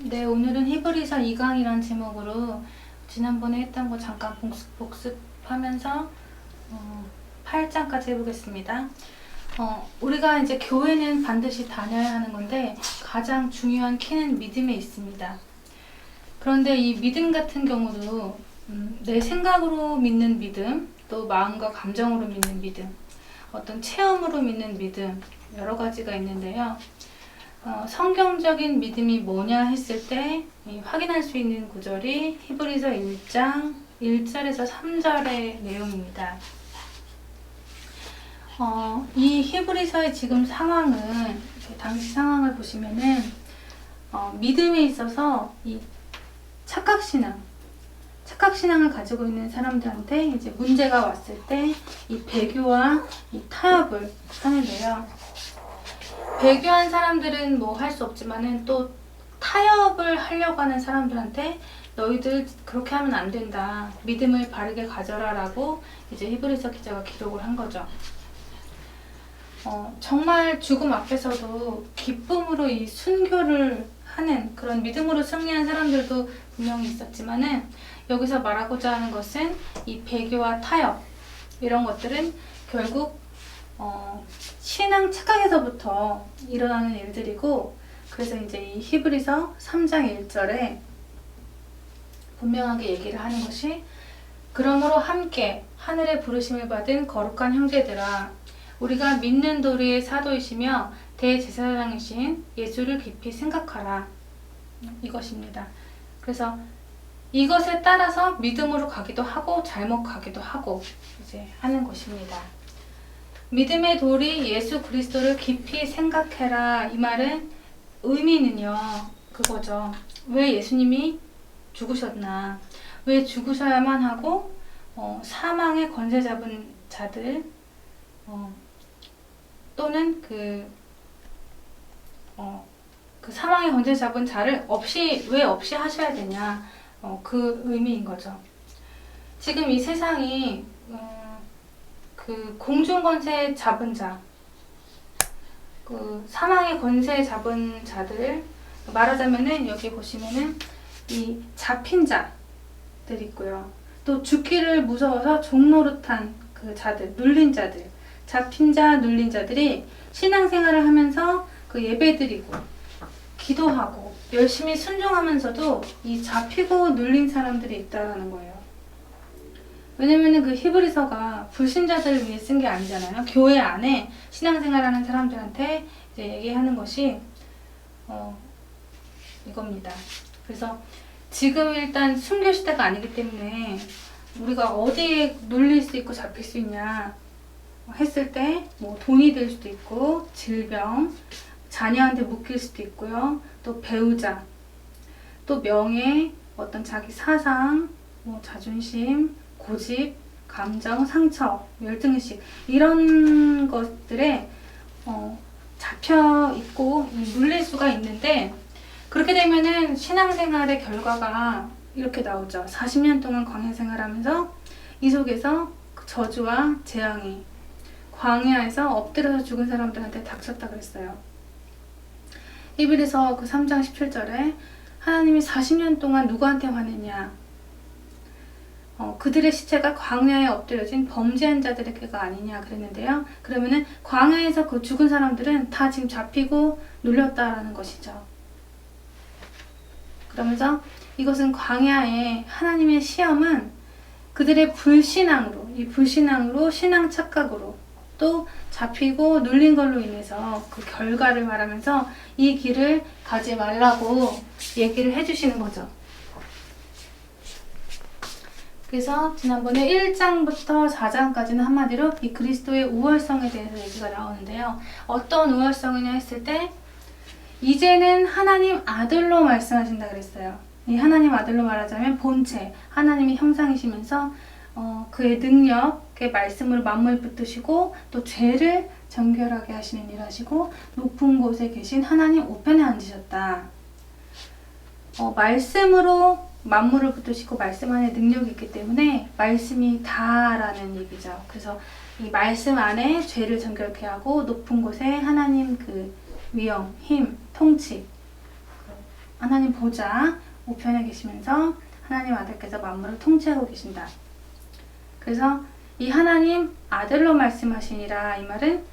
네, 오늘은 히브리서 2강이란 제목으로 지난번에 했던 거 잠깐 복습하면서 8장까지 해보겠습니다. 우리가 이제 교회는 반드시 다녀야 하는 건데 가장 중요한 키는 믿음에 있습니다. 그런데 이 믿음 같은 경우도 내 생각으로 믿는 믿음, 또 마음과 감정으로 믿는 믿음, 어떤 체험으로 믿는 믿음, 여러 가지가 있는데요. 성경적인 믿음이 뭐냐 했을 때 확인할 수 있는 구절이 히브리서 1장 1절에서 3절의 내용입니다. 이 히브리서의 지금 상황은, 당시 상황을 보시면은 믿음에 있어서 이 착각신앙을 가지고 있는 사람들한테 이제 문제가 왔을 때 이 배교와 이 타협을 하는데요. 배교한 사람들은 뭐 할 수 없지만은 또 타협을 하려고 하는 사람들한테 너희들 그렇게 하면 안 된다. 믿음을 바르게 가져라 라고 이제 히브리서 기자가 기록을 한 거죠. 정말 죽음 앞에서도 기쁨으로 이 순교를 하는 그런 믿음으로 승리한 사람들도 분명히 있었지만은 여기서 말하고자 하는 것은 이 배교와 타협 이런 것들은 결국 신앙 착각에서부터 일어나는 일들이고, 그래서 이제 이 히브리서 3장 1절에 분명하게 얘기를 하는 것이 그러므로 함께 하늘의 부르심을 받은 거룩한 형제들아, 우리가 믿는 도리의 사도이시며 대제사장이신 예수를 깊이 생각하라, 이것입니다. 그래서 이것에 따라서 믿음으로 가기도 하고 잘못 가기도 하고 이제 하는 것입니다. 믿음의 도리 예수 그리스도를 깊이 생각해라, 이 말은 의미는요 그거죠. 왜 예수님이 죽으셨나, 왜 죽으셔야만 하고 사망의 권세 잡은 자들 또는 그 사망의 권세 잡은 자를 왜 없이 하셔야 되냐, 그 의미인 거죠. 지금 이 세상이 그 공중 권세 잡은 자, 그 사망의 권세 잡은 자들, 말하자면은 여기 보시면은 이 잡힌 자들 있고요. 또 죽기를 무서워서 종노릇한 그 자들, 눌린 자들, 잡힌 자, 눌린 자들이 신앙생활을 하면서 그 예배드리고 기도하고 열심히 순종하면서도 이 잡히고 눌린 사람들이 있다라는 거예요. 왜냐면은 그 히브리서가 불신자들을 위해 쓴 게 아니잖아요. 교회 안에 신앙생활하는 사람들한테 이제 얘기하는 것이 이겁니다. 그래서 지금 일단 순교 시대가 아니기 때문에 우리가 어디에 눌릴 수 있고 잡힐 수 있냐 했을 때 뭐 돈이 될 수도 있고, 질병, 자녀한테 묶일 수도 있고요. 또 배우자, 또 명예, 어떤 자기 사상, 뭐 자존심, 고집, 감정, 상처, 열등의식, 이런 것들에 잡혀 있고 눌릴 수가 있는데, 그렇게 되면은 신앙생활의 결과가 이렇게 나오죠. 40년 동안 광야 생활하면서 이 속에서 저주와 재앙이 광야에서 엎드려서 죽은 사람들한테 닥쳤다 그랬어요. 히브리서 그 3장 17절에 하나님이 40년 동안 누구한테 화내냐, 그들의 시체가 광야에 엎드려진 범죄한 자들에게가 아니냐 그랬는데요. 그러면은 광야에서 그 죽은 사람들은 다 지금 잡히고 눌렸다라는 것이죠. 그러면서 이것은 광야의 하나님의 시험은 그들의 불신앙으로 신앙 착각으로 또 잡히고 눌린 걸로 인해서 그 결과를 말하면서 이 길을 가지 말라고 얘기를 해주시는 거죠. 그래서 지난번에 1장부터 4장까지는 한마디로 이 그리스도의 우월성에 대해서 얘기가 나오는데요. 어떤 우월성이냐 했을 때 이제는 하나님 아들로 말씀하신다 그랬어요. 이 하나님 아들로 말하자면 본체, 하나님의 형상이시면서 그의 능력의 말씀으로 만물 붙드시고 또 죄를 정결하게 하시는 일 하시고 높은 곳에 계신 하나님 우편에 앉으셨다. 말씀으로 만물을 붙드시고 말씀 안에 능력이 있기 때문에 말씀이 다라는 얘기죠. 그래서 이 말씀 안에 죄를 정결케 하고 높은 곳에 하나님 그 위엄, 힘, 통치, 하나님 보좌 우편에 계시면서 하나님 아들께서 만물을 통치하고 계신다. 그래서 이 하나님 아들로 말씀하시니라, 이 말은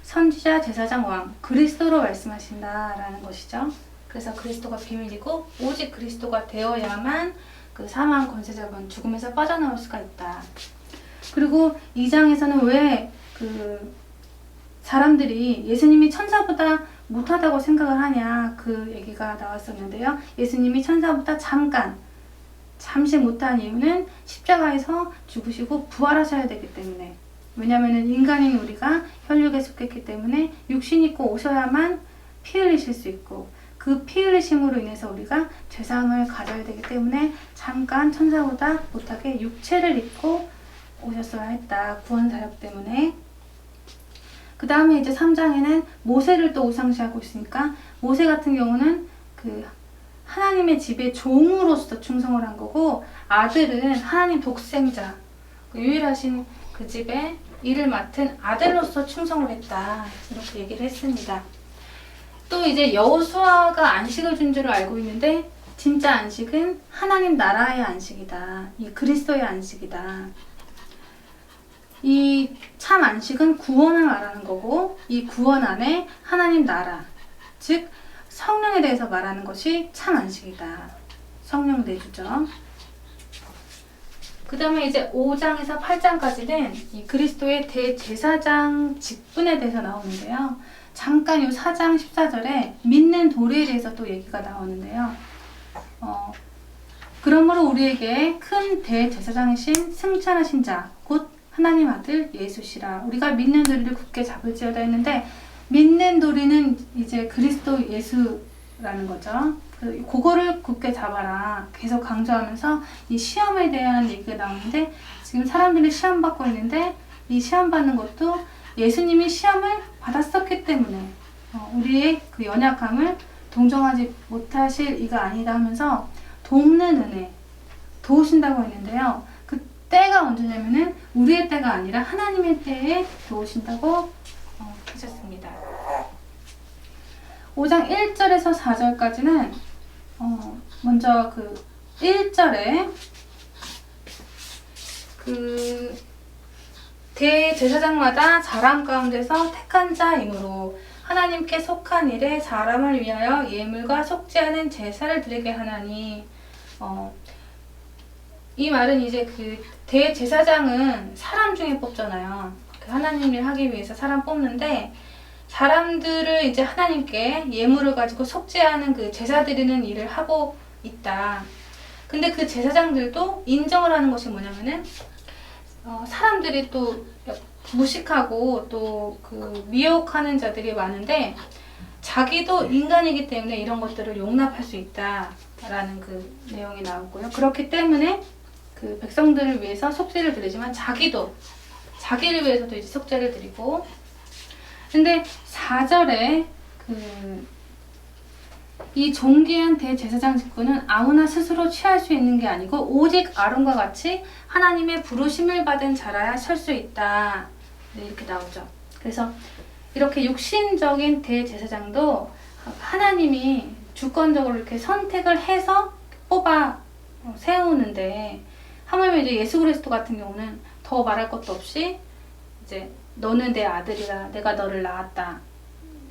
선지자, 제사장, 왕, 그리스도로 말씀하신다라는 것이죠. 그래서 그리스도가 비밀이고 오직 그리스도가 되어야만 그 사망 권세자분 죽음에서 빠져나올 수가 있다. 그리고 2장에서는 왜 그 사람들이 예수님이 천사보다 못하다고 생각을 하냐, 그 얘기가 나왔었는데요. 예수님이 천사보다 잠시 못한 이유는 십자가에서 죽으시고 부활하셔야 되기 때문에, 왜냐하면 인간인 우리가 혈육에 속했기 때문에 육신 입고 오셔야만 피 흘리실 수 있고, 그 피 흘리심으로 인해서 우리가 죄사함을 가져야 되기 때문에 잠깐 천사보다 못하게 육체를 입고 오셨어야 했다. 구원 사역 때문에. 그 다음에 이제 3장에는 모세를 또 우상시하고 있으니까, 모세 같은 경우는 그 하나님의 집에 종으로서 충성을 한 거고, 아들은 하나님 독생자, 그 유일하신 그 집에 일을 맡은 아들로서 충성을 했다. 이렇게 얘기를 했습니다. 또 이제 여호수아가 안식을 준 줄을 알고 있는데, 진짜 안식은 하나님 나라의 안식이다. 이 그리스도의 안식이다. 이 참 안식은 구원을 말하는 거고, 이 구원 안에 하나님 나라, 즉 성령에 대해서 말하는 것이 참 안식이다. 성령 내주죠. 그 다음에 이제 5장에서 8장까지는 이 그리스도의 대제사장 직분에 대해서 나오는데요. 잠깐 이 4장 14절에 믿는 도리에 대해서 또 얘기가 나오는데요. 그러므로 우리에게 큰 대제사장이신 승천하신 자, 곧 하나님 아들 예수시라. 우리가 믿는 도리를 굳게 잡을지어다 했는데, 믿는 도리는 이제 그리스도 예수라는 거죠. 그거를 굳게 잡아라. 계속 강조하면서 이 시험에 대한 얘기가 나오는데, 지금 사람들이 시험 받고 있는데, 이 시험 받는 것도 예수님이 시험을 받았었기 때문에 우리의 그 연약함을 동정하지 못하실 이가 아니다 하면서 돕는 은혜, 도우신다고 했는데요. 그 때가 언제냐면은 우리의 때가 아니라 하나님의 때에 도우신다고 하셨습니다. 5장 1절에서 4절까지는 먼저 그 1절에 그 대제사장마다 사람 가운데서 택한 자이므로 하나님께 속한 일에 사람을 위하여 예물과 속죄하는 제사를 드리게 하나니, 이 말은 이제 그 대제사장은 사람 중에 뽑잖아요. 그 하나님 일 하기 위해서 사람 뽑는데, 사람들을 이제 하나님께 예물을 가지고 속죄하는 그 제사 드리는 일을 하고 있다. 근데 그 제사장들도 인정을 하는 것이 뭐냐면은, 사람들이 또 무식하고 또 그 미혹하는 자들이 많은데, 자기도 인간이기 때문에 이런 것들을 용납할 수 있다라는 그 내용이 나오고요. 그렇기 때문에 그 백성들을 위해서 속죄를 드리지만 자기를 위해서도 이제 속죄를 드리고, 근데 4절에 이 존귀한 대제사장 직분은 아무나 스스로 취할 수 있는 게 아니고 오직 아론과 같이 하나님의 부르심을 받은 자라야 설 수 있다. 네, 이렇게 나오죠. 그래서 이렇게 육신적인 대제사장도 하나님이 주권적으로 이렇게 선택을 해서 뽑아 세우는데, 하물며 이제 예수 그리스도 같은 경우는 더 말할 것도 없이 이제 너는 내 아들이라 내가 너를 낳았다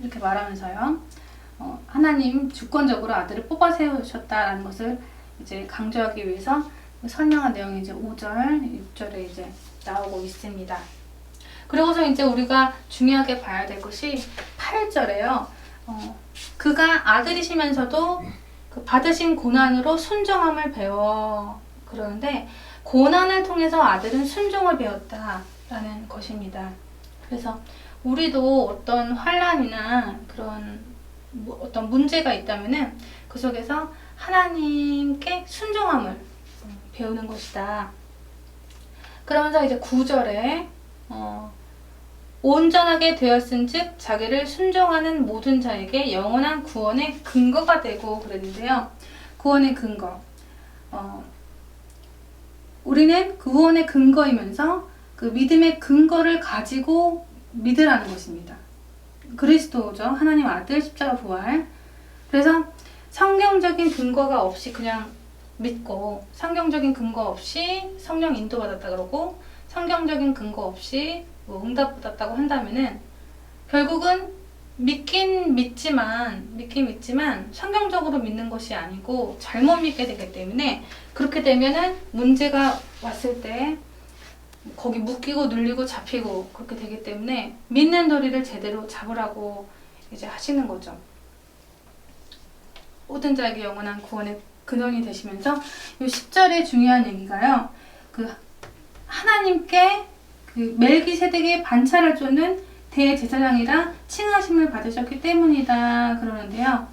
이렇게 말하면서요. 하나님 주권적으로 아들을 뽑아 세우셨다라는 것을 이제 강조하기 위해서 설명한 내용이 이제 5절, 6절에 이제 나오고 있습니다. 그러고서 이제 우리가 중요하게 봐야 될 것이 8절에요. 그가 아들이시면서도 그 받으신 고난으로 순종함을 배워, 그러는데 고난을 통해서 아들은 순종을 배웠다라는 것입니다. 그래서 우리도 어떤 환난이나 그런 어떤 문제가 있다면은 그 속에서 하나님께 순종함을 배우는 것이다. 그러면서 이제 9절에 온전하게 되었은즉 자기를 순종하는 모든 자에게 영원한 구원의 근거가 되고 그랬는데요. 구원의 근거. 우리는 구원의 근거이면서 그 믿음의 근거를 가지고 믿으라는 것입니다. 그리스도죠. 하나님 아들 십자가 부활. 그래서 성경적인 근거가 없이 그냥 믿고, 성경적인 근거 없이 성령 인도받았다 그러고, 성경적인 근거 없이 뭐 응답받았다고 한다면은 결국은 믿긴 믿지만 성경적으로 믿는 것이 아니고 잘못 믿게 되기 때문에, 그렇게 되면은 문제가 왔을 때 거기 묶이고 눌리고 잡히고 그렇게 되기 때문에 믿는 도리를 제대로 잡으라고 이제 하시는 거죠. 모든 자에게 영원한 구원의 근원이 되시면서 이 10절의 중요한 얘기가요. 그 하나님께 그 멜기세덱의 반차를 쫓는 대제사장이라 칭하심을 받으셨기 때문이다 그러는데요.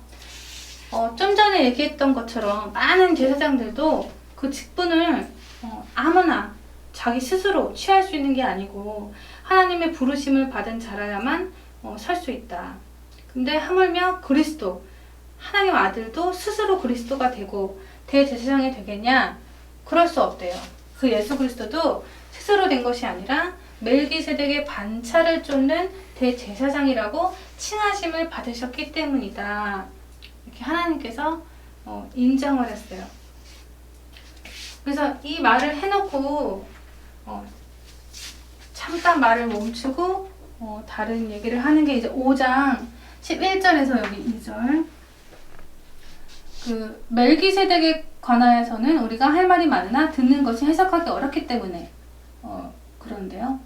좀 전에 얘기했던 것처럼 많은 제사장들도 그 직분을 아무나 자기 스스로 취할 수 있는 게 아니고 하나님의 부르심을 받은 자라야만 살 수 있다. 근데 하물며 그리스도, 하나님 아들도 스스로 그리스도가 되고 대제사장이 되겠냐? 그럴 수 없대요. 그 예수 그리스도도 스스로 된 것이 아니라 멜기세덱의 반차를 쫓는 대제사장이라고 칭하심을 받으셨기 때문이다. 이렇게 하나님께서 인정을 했어요. 그래서 이 말을 해놓고 잠깐 말을 멈추고 다른 얘기를 하는 게 이제 5장 11절에서 여기 2절. 그 멜기세덱에 관하여서는 우리가 할 말이 많으나 듣는 것이 해석하기 어렵기 때문에 그런데요.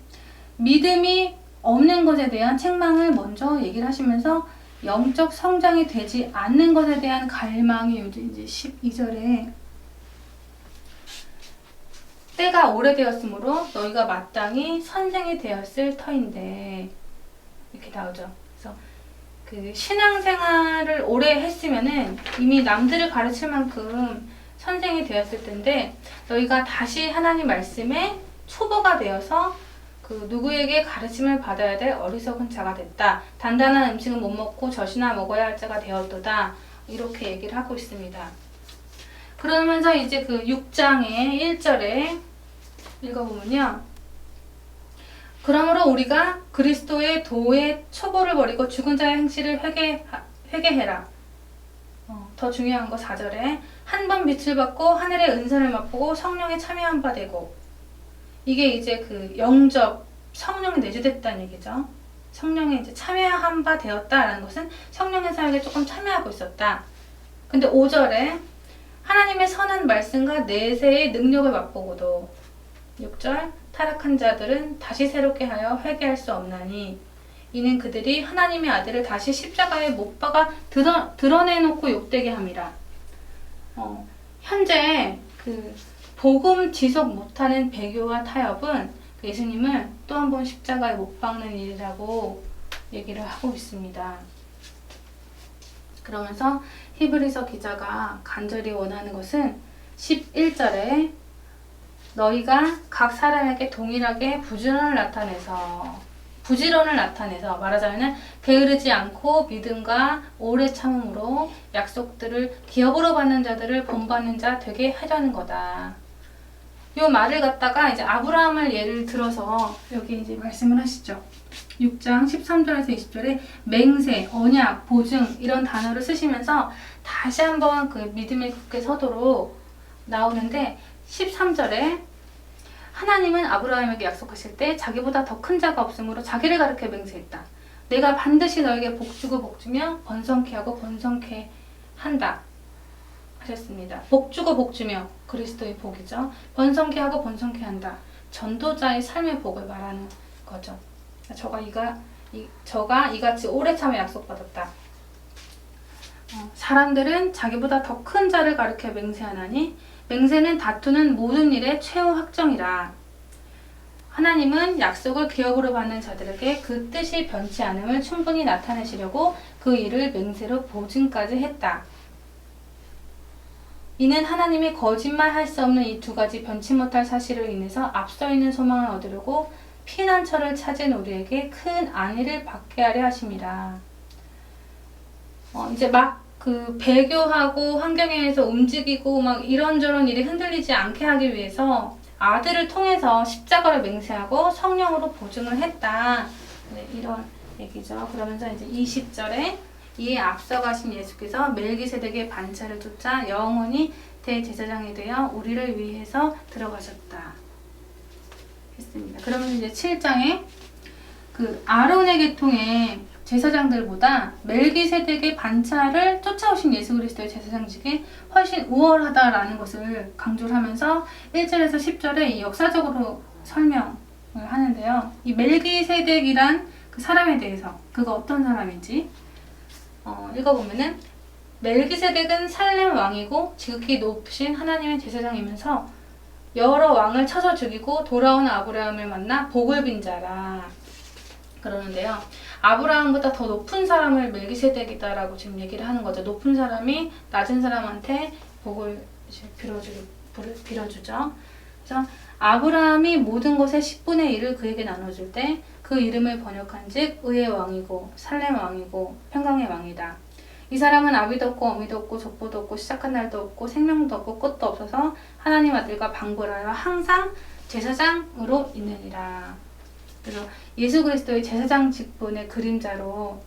믿음이 없는 것에 대한 책망을 먼저 얘기를 하시면서 영적 성장이 되지 않는 것에 대한 갈망이 이제 12절에 때가 오래되었으므로 너희가 마땅히 선생이 되었을 터인데 이렇게 나오죠. 그래서 그 신앙생활을 오래 했으면은 이미 남들을 가르칠 만큼 선생이 되었을 텐데 너희가 다시 하나님 말씀에 초보가 되어서 그 누구에게 가르침을 받아야 될 어리석은 자가 됐다. 단단한 음식은 못 먹고 젖이나 먹어야 할 자가 되었도다. 이렇게 얘기를 하고 있습니다. 그러면서 이제 그 6장의 1절에 읽어보면요. 그러므로 우리가 그리스도의 도의 초보를 버리고 죽은 자의 행실을 회개해라. 더 중요한 거 4절에 한 번 빛을 받고 하늘의 은사를 맛보고 성령에 참여한 바 되고, 이게 이제 그 영접 성령이 내주됐다는 얘기죠. 성령에 이제 참여한 바 되었다라는 것은 성령의 사역에 조금 참여하고 있었다. 근데 5절에 하나님의 선한 말씀과 내세의 능력을 맛보고도, 6절 타락한 자들은 다시 새롭게 하여 회개할 수 없나니 이는 그들이 하나님의 아들을 다시 십자가에 못 박아 드러내놓고 욕되게 함이라. 현재 그 복음 지속 못하는 배교와 타협은 예수님을 또 한 번 십자가에 못 박는 일이라고 얘기를 하고 있습니다. 그러면서 히브리서 기자가 간절히 원하는 것은 11절에 너희가 각 사람에게 동일하게 부지런을 나타내서 말하자면 게으르지 않고 믿음과 오래 참음으로 약속들을 기업으로 받는 자들을 본받는 자 되게 하려는 거다. 이 말을 갖다가 이제 아브라함을 예를 들어서 여기 이제 말씀을 하시죠. 6장 13절에서 20절에 맹세, 언약, 보증 이런 단어를 쓰시면서 다시 한번 그 믿음에 굳게 서도록 나오는데, 13절에 하나님은 아브라함에게 약속하실 때 자기보다 더 큰 자가 없으므로 자기를 가리켜 맹세했다. 내가 반드시 너에게 복주고 복주며 번성케 하고 번성케 한다 하셨습니다. 복주고 복주며 그리스도의 복이죠. 번성케 하고 번성케 한다. 전도자의 삶의 복을 말하는 거죠. 저가 이같이 오래 참여 약속받았다. 사람들은 자기보다 더 큰 자를 가리켜 맹세하나니 맹세는 다투는 모든 일의 최후 확정이라. 하나님은 약속을 기업으로 받는 자들에게 그 뜻이 변치 않음을 충분히 나타내시려고 그 일을 맹세로 보증까지 했다. 이는 하나님이 거짓말할 수 없는 이 두 가지 변치 못할 사실을 인해서 앞서 있는 소망을 얻으려고 피난처를 찾은 우리에게 큰 안위를 받게 하려 하심이라. 이제 막 그 배교하고 환경에서 움직이고 막 이런저런 일이 흔들리지 않게 하기 위해서 아들을 통해서 십자가를 맹세하고 성령으로 보증을 했다. 네, 이런 얘기죠. 그러면서 이제 20절에 이에 앞서가신 예수께서 멜기세덱의 반차를 쫓아 영원히 대제사장이 되어 우리를 위해서 들어가셨다 했습니다. 그러면 이제 7장에 그 아론의 계통의 제사장들보다 멜기세덱의 반차를 쫓아오신 예수 그리스도의 제사장직이 훨씬 우월하다라는 것을 강조를 하면서 1절에서 10절에 이 역사적으로 설명을 하는데요. 이 멜기세덱이란 그 사람에 대해서 그가 어떤 사람인지 읽어보면은 멜기세덱은 살렘 왕이고 지극히 높으신 하나님의 제사장이면서 여러 왕을 쳐서 죽이고 돌아온 아브라함을 만나 복을 빈 자라 그러는데요. 아브라함보다 더 높은 사람을 멜기세덱이다라고 지금 얘기를 하는 거죠. 높은 사람이 낮은 사람한테 복을 빌어주죠. 그래서 아브라함이 모든 것의 10분의 1을 그에게 나눠줄 때 그 이름을 번역한즉 의의 왕이고 살렘 왕이고 평강의 왕이다. 이 사람은 아비도 없고 어미도 없고 족보도 없고 시작한 날도 없고 생명도 없고 끝도 없어서 하나님 아들과 방불하여 항상 제사장으로 있느니라. 그래서 예수 그리스도의 제사장 직분의 그림자로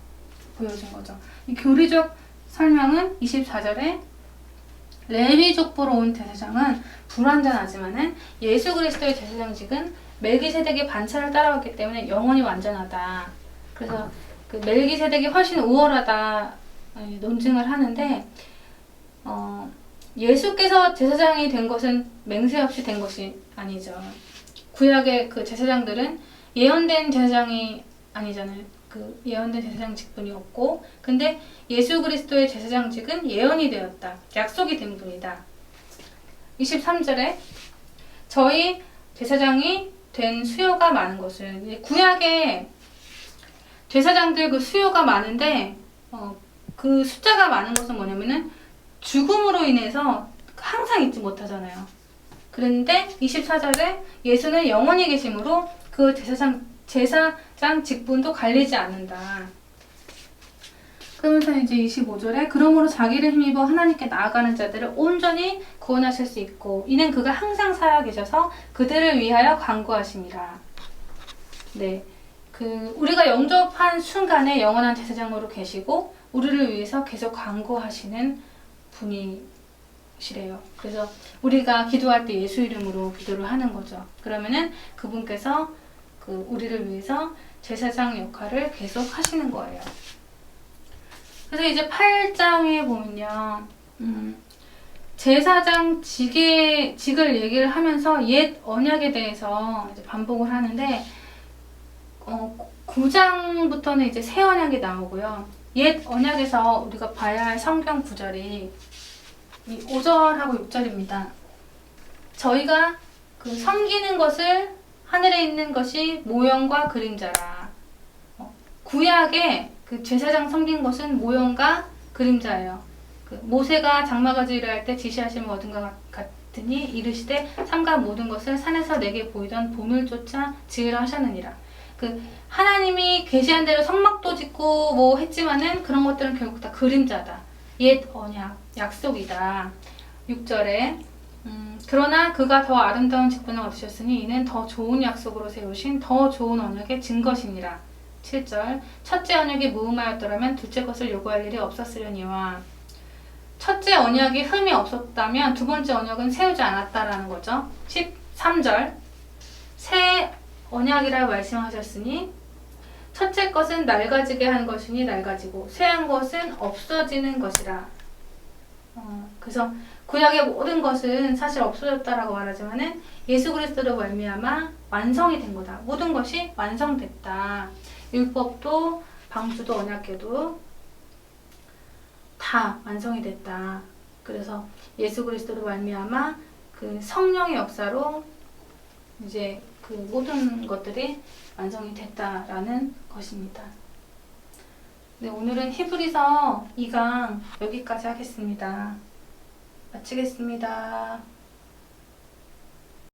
보여준 거죠. 이 교리적 설명은 24절에 레위 족보로 온 제사장은 불완전하지만은 예수 그리스도의 제사장직은 멜기세덱의 반차를 따라왔기 때문에 영원히 완전하다. 그래서 그 멜기세덱이 훨씬 우월하다 논증을 하는데 예수께서 제사장이 된 것은 맹세 없이 된 것이 아니죠. 구약의 그 제사장들은 예언된 제사장이 아니잖아요. 그 예언된 제사장 직분이 없고 근데 예수 그리스도의 제사장직은 예언이 되었다. 약속이 된 분이다. 23절에 저희 제사장이 된 수요가 많은 것은 구약의 제사장들 그 수요가 많은데 그 숫자가 많은 것은 뭐냐면은 죽음으로 인해서 항상 잊지 못하잖아요. 그런데 24절에 예수는 영원히 계심으로 그 제사장 직분도 갈리지 않는다. 그러면서 이제 25절에 그러므로 자기를 힘입어 하나님께 나아가는 자들을 온전히 구원하실 수 있고 이는 그가 항상 살아계셔서 그들을 위하여 간구하심이라. 네, 그 우리가 영접한 순간에 영원한 제사장으로 계시고 우리를 위해서 계속 간구하시는 분이시래요. 그래서 우리가 기도할 때 예수 이름으로 기도를 하는 거죠. 그러면은 그분께서 그 우리를 위해서 제사장 역할을 계속 하시는 거예요. 그래서 이제 8장에 보면요. 제사장 직을 얘기를 하면서 옛 언약에 대해서 이제 반복을 하는데 9장부터는 이제 새 언약이 나오고요. 옛 언약에서 우리가 봐야 할 성경 구절이 이 5절하고 6절입니다. 저희가 그 섬기는 것을 하늘에 있는 것이 모형과 그림자라. 구약에 그 제사장 섬긴 것은 모형과 그림자예요. 그 모세가 장막아지를 할 때 지시하심을 얻은 것 같으니 이르시되 삼가 모든 것을 산에서 내게 보이던 보물 쫓아 지으라 하셨느니라. 그 하나님이 계시한 대로 성막도 짓고 뭐 했지만은 그런 것들은 결국 다 그림자다. 옛 언약, 약속이다. 6절에 그러나 그가 더 아름다운 직분을 얻으셨으니 이는 더 좋은 약속으로 세우신 더 좋은 언약의 증거시니라. 7절 첫째 언약이 무음하였더라면 둘째 것을 요구할 일이 없었으려니와. 첫째 언약이 흠이 없었다면 두 번째 언약은 세우지 않았다라는 거죠. 13절 새 언약이라 말씀하셨으니 첫째 것은 낡아지게 한 것이니 낡아지고 쇠한 것은 없어지는 것이라. 그래서 구약의 모든 것은 사실 없어졌다라고 말하지만은 예수 그리스도로 말미암아 완성이 된 거다. 모든 것이 완성됐다. 율법도 방주도 언약궤도 다 완성이 됐다. 그래서 예수 그리스도로 말미암아 그 성령의 역사로 이제 그 모든 것들이 완성이 됐다라는 것입니다. 네, 오늘은 히브리서 2강 여기까지 하겠습니다. 마치겠습니다.